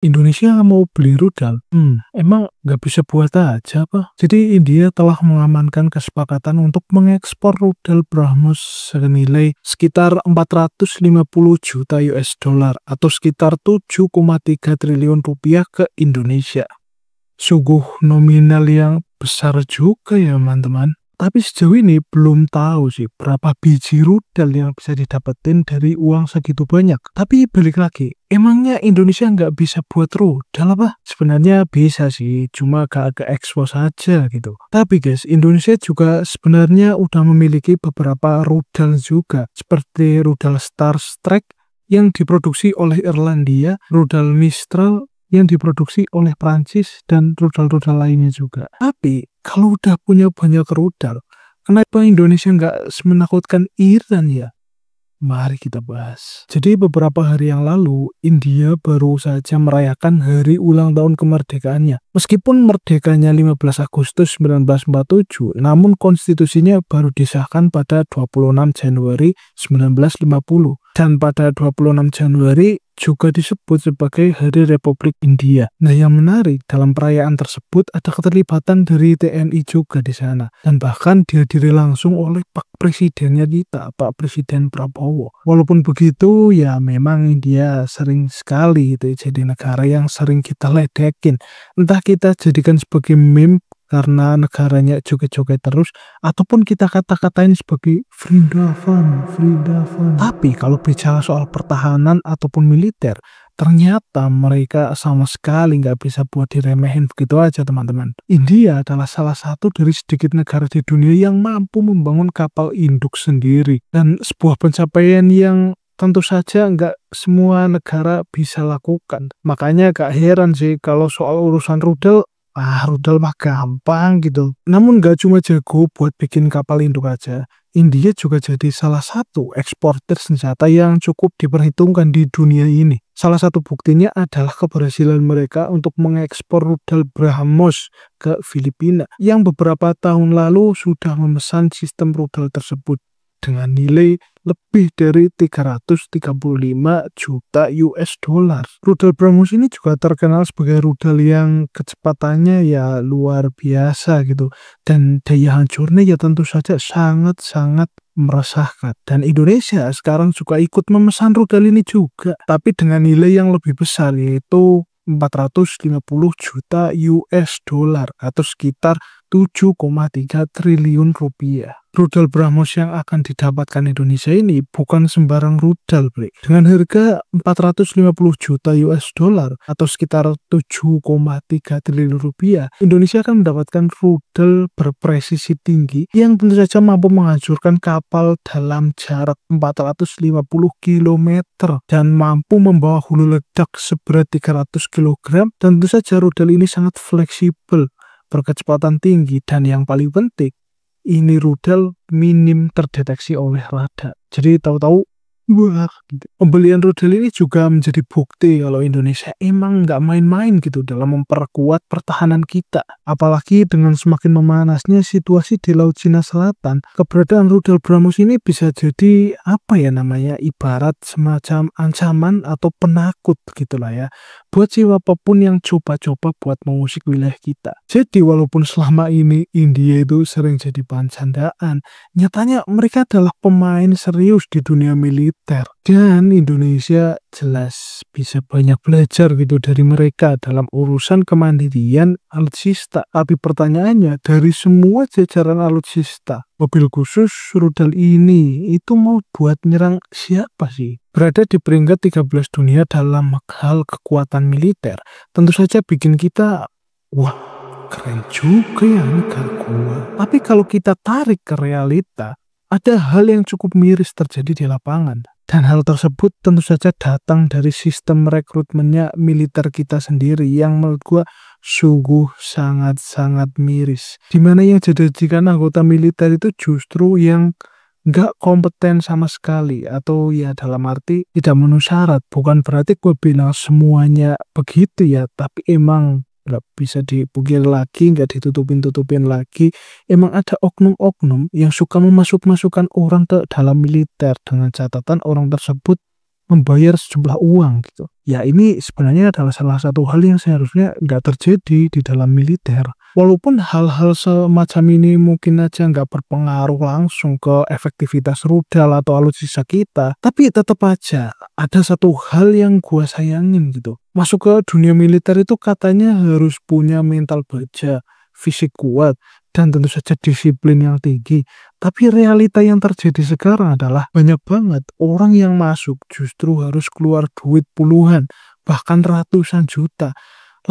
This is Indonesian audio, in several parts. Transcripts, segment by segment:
Indonesia mau beli rudal? Emang nggak bisa buat aja apa? Jadi India telah mengamankan kesepakatan untuk mengekspor rudal BrahMos senilai sekitar 450 juta US dollar atau sekitar 7,3 triliun rupiah ke Indonesia. Sungguh nominal yang besar juga ya teman-teman. Tapi sejauh ini belum tahu sih berapa biji rudal yang bisa didapetin dari uang segitu banyak. Tapi balik lagi, emangnya Indonesia nggak bisa buat rudal apa? Sebenarnya bisa sih, cuma gak ekspos saja gitu. Tapi guys, Indonesia juga sebenarnya udah memiliki beberapa rudal juga. Seperti rudal Starstreak yang diproduksi oleh Irlandia, rudal Mistral yang diproduksi oleh Prancis, dan rudal-rudal lainnya juga. Tapi, kalau udah punya banyak rudal, kenapa Indonesia nggak semenakutkan Iran ya? Mari kita bahas. Jadi beberapa hari yang lalu, India baru saja merayakan hari ulang tahun kemerdekaannya. Meskipun merdekanya 15 Agustus 1947, namun konstitusinya baru disahkan pada 26 Januari 1950. Dan pada 26 Januari juga disebut sebagai Hari Republik India. Nah, yang menarik dalam perayaan tersebut ada keterlibatan dari TNI juga di sana, dan bahkan dihadiri langsung oleh Pak Presidennya kita, Pak Presiden Prabowo. Walaupun begitu, ya memang India sering sekali itu jadi negara yang sering kita ledekin. Entah kita jadikan sebagai meme karena negaranya joget-joget terus, ataupun kita kata-katain sebagai Vrindavan, Vrindavan. Tapi kalau bicara soal pertahanan ataupun militer, ternyata mereka sama sekali nggak bisa buat diremehin begitu aja teman-teman. India adalah salah satu dari sedikit negara di dunia yang mampu membangun kapal induk sendiri. Dan sebuah pencapaian yang tentu saja nggak semua negara bisa lakukan. Makanya gak heran sih kalau soal urusan rudal, rudal mah gampang gitu. Namun gak cuma jago buat bikin kapal induk aja. India juga jadi salah satu eksportir senjata yang cukup diperhitungkan di dunia ini. Salah satu buktinya adalah keberhasilan mereka untuk mengekspor rudal BrahMos ke Filipina, yang beberapa tahun lalu sudah memesan sistem rudal tersebut dengan nilai lebih dari 335 juta US dollar. Rudal BrahMos ini juga terkenal sebagai rudal yang kecepatannya ya luar biasa gitu. Dan daya hancurnya ya tentu saja sangat-sangat meresahkan. Dan Indonesia sekarang juga ikut memesan rudal ini juga, tapi dengan nilai yang lebih besar, yaitu 450 juta US dollar atau sekitar 7,3 triliun rupiah. Rudal BrahMos yang akan didapatkan Indonesia ini bukan sembarang rudal, Bre. Dengan harga 450 juta US dollar atau sekitar 7,3 triliun rupiah, Indonesia akan mendapatkan rudal berpresisi tinggi yang tentu saja mampu menghancurkan kapal dalam jarak 450 km dan mampu membawa hulu ledak seberat 300 kg. Dan tentu saja rudal ini sangat fleksibel, berkecepatan tinggi, dan yang paling penting, ini rudal minim terdeteksi oleh radar. Jadi tahu-tahu, wah, gitu. Pembelian rudal ini juga menjadi bukti kalau Indonesia emang nggak main-main gitu dalam memperkuat pertahanan kita. Apalagi dengan semakin memanasnya situasi di Laut Cina Selatan, keberadaan rudal BrahMos ini bisa jadi ibarat semacam ancaman atau penakut gitulah ya, buat siapapun yang coba-coba buat mengusik wilayah kita. Jadi walaupun selama ini India itu sering jadi bahan candaan, nyatanya mereka adalah pemain serius di dunia militer. Dan Indonesia jelas bisa banyak belajar gitu dari mereka dalam urusan kemandirian alutsista. Tapi pertanyaannya, dari semua jajaran alutsista, mobil khusus rudal ini itu mau buat nyerang siapa sih? Berada di peringkat 13 dunia dalam hal kekuatan militer, tentu saja bikin kita, wah, keren juga ya negara gua. Tapi kalau kita tarik ke realita, ada hal yang cukup miris terjadi di lapangan. Dan hal tersebut tentu saja datang dari sistem rekrutmennya militer kita sendiri yang menurut gua sungguh sangat-sangat miris. Dimana yang dijadikan anggota militer itu justru yang nggak kompeten sama sekali, atau ya dalam arti tidak memenuhi syarat. Bukan berarti gue bilang semuanya begitu ya, tapi emang nggak bisa dipungkiri lagi, nggak ditutupin lagi. Emang ada oknum-oknum yang suka memasukkan orang ke dalam militer dengan catatan orang tersebut membayar sejumlah uang gitu. Ya ini sebenarnya adalah salah satu hal yang seharusnya nggak terjadi di dalam militer. Walaupun hal-hal semacam ini mungkin aja nggak berpengaruh langsung ke efektivitas rudal atau alutsista kita, tapi tetap aja ada satu hal yang gua sayangin gitu. Masuk ke dunia militer itu katanya harus punya mental baja, fisik kuat, dan tentu saja disiplin yang tinggi. Tapi realita yang terjadi sekarang adalah banyak banget orang yang masuk justru harus keluar duit puluhan, bahkan ratusan juta.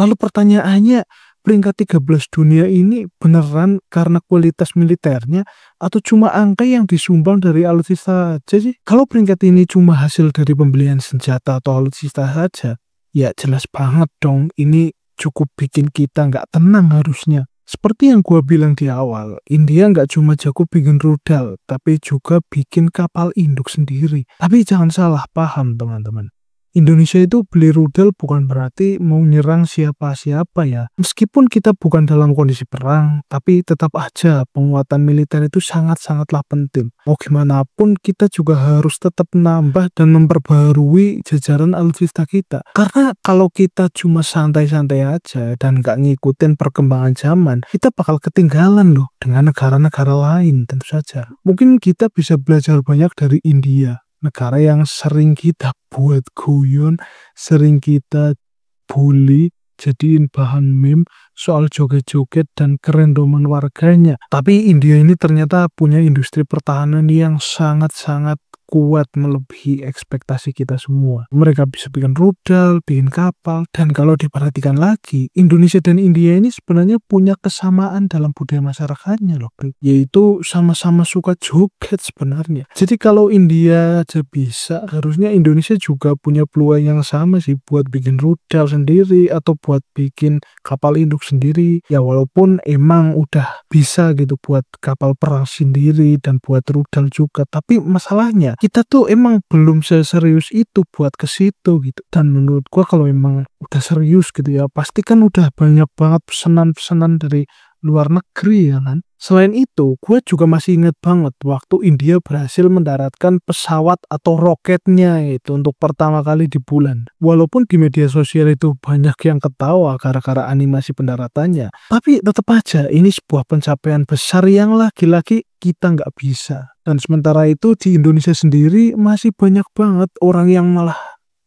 Lalu pertanyaannya, peringkat 13 dunia ini beneran karena kualitas militernya atau cuma angka yang disumbang dari alutsista saja sih? Kalau peringkat ini cuma hasil dari pembelian senjata atau alutsista saja, ya jelas banget dong ini cukup bikin kita nggak tenang harusnya. Seperti yang gua bilang di awal, India nggak cuma jago bikin rudal, tapi juga bikin kapal induk sendiri. Tapi jangan salah paham teman-teman. Indonesia itu beli rudal bukan berarti mau nyerang siapa-siapa ya. Meskipun kita bukan dalam kondisi perang, tapi tetap aja penguatan militer itu sangat-sangatlah penting. Mau gimana pun kita juga harus tetap nambah dan memperbarui jajaran alutsista kita. Karena kalau kita cuma santai-santai aja dan nggak ngikutin perkembangan zaman, kita bakal ketinggalan loh dengan negara-negara lain tentu saja. Mungkin kita bisa belajar banyak dari India. Negara yang sering kita buat guyon, sering kita bully, jadiin bahan meme soal joget-joget dan kerendoman warganya. Tapi India ini ternyata punya industri pertahanan yang sangat-sangat kuat melebihi ekspektasi kita semua. Mereka bisa bikin rudal, bikin kapal, dan kalau diperhatikan lagi, Indonesia dan India ini sebenarnya punya kesamaan dalam budaya masyarakatnya loh, yaitu sama-sama suka joget sebenarnya. Jadi kalau India aja bisa, harusnya Indonesia juga punya peluang yang sama sih buat bikin rudal sendiri atau buat bikin kapal induk sendiri. Ya walaupun emang udah bisa gitu buat kapal perang sendiri dan buat rudal juga, tapi masalahnya kita tuh emang belum seserius itu buat ke situ gitu. Dan menurut gua kalau emang udah serius gitu ya, pasti kan udah banyak banget pesanan-pesanan dari luar negeri ya kan. Selain itu, gue juga masih inget banget waktu India berhasil mendaratkan pesawat atau roketnya itu untuk pertama kali di bulan. Walaupun di media sosial itu banyak yang ketawa gara-gara animasi pendaratannya, tapi tetap aja ini sebuah pencapaian besar yang lagi-lagi kita nggak bisa. Dan sementara itu di Indonesia sendiri masih banyak banget orang yang malah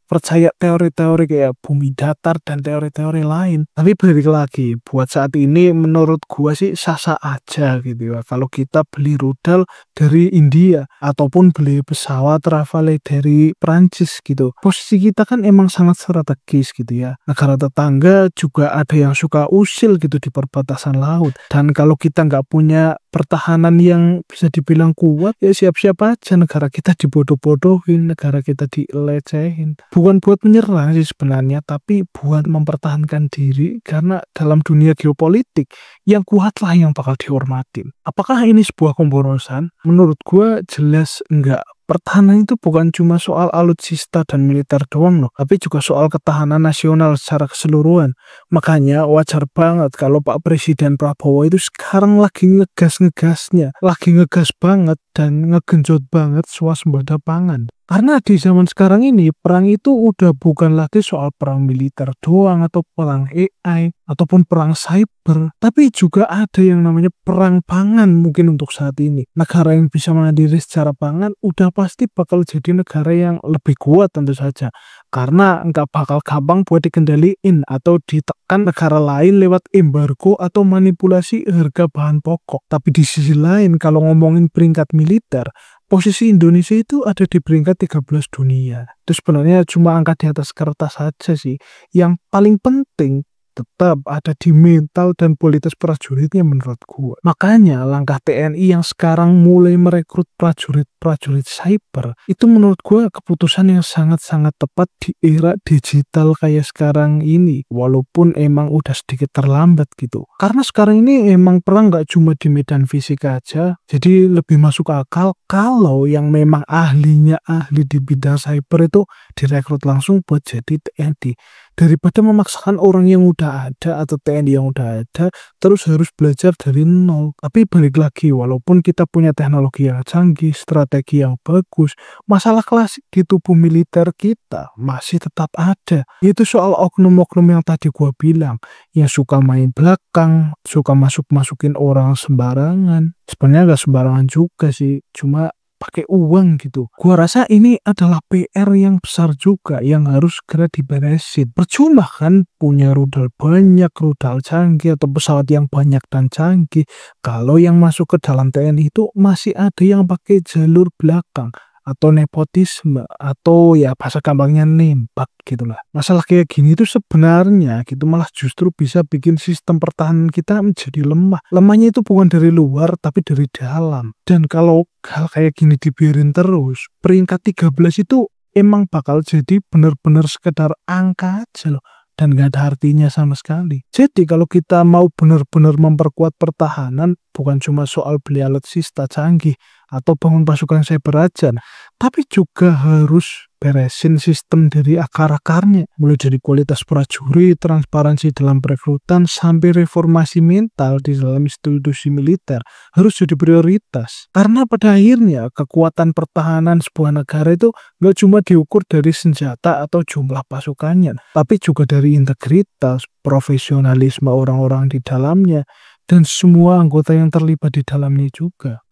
percaya teori-teori kayak bumi datar dan teori-teori lain. Tapi balik lagi, buat saat ini menurut gua sih sah-sah aja gitu ya. Kalau kita beli rudal dari India ataupun beli pesawat Rafale dari Prancis gitu. Posisi kita kan emang sangat strategis gitu ya. Negara tetangga juga ada yang suka usil gitu di perbatasan laut. Dan kalau kita nggak punya pertahanan yang bisa dibilang kuat, ya siap-siap aja negara kita dibodoh-bodohin, negara kita dilecehin. Bukan buat menyerang sih sebenarnya, tapi buat mempertahankan diri, karena dalam dunia geopolitik yang kuatlah yang bakal dihormatin. Apakah ini sebuah pemborosan? Menurut gua jelas enggak. Pertahanan itu bukan cuma soal alutsista dan militer doang loh, tapi juga soal ketahanan nasional secara keseluruhan. Makanya wajar banget kalau Pak Presiden Prabowo itu sekarang lagi ngegas-ngegasnya, lagi ngegas banget dan ngegenjot banget swasembada pangan. Karena di zaman sekarang ini perang itu udah bukan lagi soal perang militer doang atau perang AI ataupun perang cyber, tapi juga ada yang namanya perang pangan mungkin untuk saat ini. Negara yang bisa mandiri secara pangan udah pasti bakal jadi negara yang lebih kuat tentu saja. Karena nggak bakal gampang buat dikendaliin atau ditekan negara lain lewat embargo atau manipulasi harga bahan pokok. Tapi di sisi lain kalau ngomongin peringkat militer, posisi Indonesia itu ada di peringkat 13 dunia. Itu sebenarnya cuma angka di atas kertas saja sih. Yang paling penting tetap ada di mental dan kualitas prajuritnya menurut gua. Makanya langkah TNI yang sekarang mulai merekrut prajurit-prajurit cyber itu menurut gua keputusan yang sangat-sangat tepat di era digital kayak sekarang ini. Walaupun emang udah sedikit terlambat gitu. Karena sekarang ini emang perang gak cuma di medan fisik aja. Jadi lebih masuk akal kalau yang memang ahli di bidang cyber itu direkrut langsung buat jadi TNI. daripada memaksakan orang yang udah ada atau TNI yang udah ada terus harus belajar dari nol. Tapi balik lagi, walaupun kita punya teknologi yang canggih, strategi yang bagus, masalah klasik di tubuh militer kita masih tetap ada. Itu soal oknum-oknum yang tadi gua bilang, yang suka main belakang, suka masuk-masukin orang sembarangan. Sebenarnya nggak sembarangan juga sih, cuma pakai uang gitu. Gua rasa ini adalah PR yang besar juga yang harus segera diberesin. Percuma kan punya rudal banyak, rudal canggih atau pesawat yang banyak dan canggih, kalau yang masuk ke dalam TNI itu masih ada yang pakai jalur belakang atau nepotisme atau ya bahasa gampangnya nembak gitulah. Masalah kayak gini tuh sebenarnya gitu malah justru bisa bikin sistem pertahanan kita menjadi lemah. Lemahnya itu bukan dari luar tapi dari dalam. Dan kalau hal kayak gini dibiarin terus, peringkat 13 itu emang bakal jadi bener-bener sekedar angka aja loh. Dan gak ada artinya sama sekali. Jadi kalau kita mau benar-benar memperkuat pertahanan, bukan cuma soal beli alutsista canggih atau bangun pasukan cyber aja, tapi juga harus beresin sistem dari akar-akarnya. Mulai dari kualitas prajurit, transparansi dalam perekrutan, sampai reformasi mental di dalam institusi militer harus jadi prioritas. Karena pada akhirnya kekuatan pertahanan sebuah negara itu nggak cuma diukur dari senjata atau jumlah pasukannya, tapi juga dari integritas, profesionalisme orang-orang di dalamnya, dan semua anggota yang terlibat di dalamnya juga.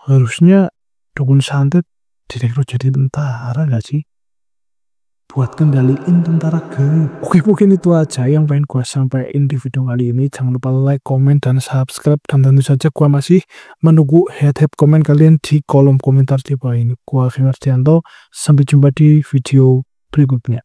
Harusnya dukun santet direkrut jadi tentara gak sih? Buat kendaliin tentara gaib. Oke, mungkin itu aja yang pengen gue sampaikan di video kali ini. Jangan lupa like, komen, dan subscribe. Dan tentu saja gue masih menunggu head-head komen kalian di kolom komentar di bawah ini. Gue Fimardianto. Sampai jumpa di video berikutnya.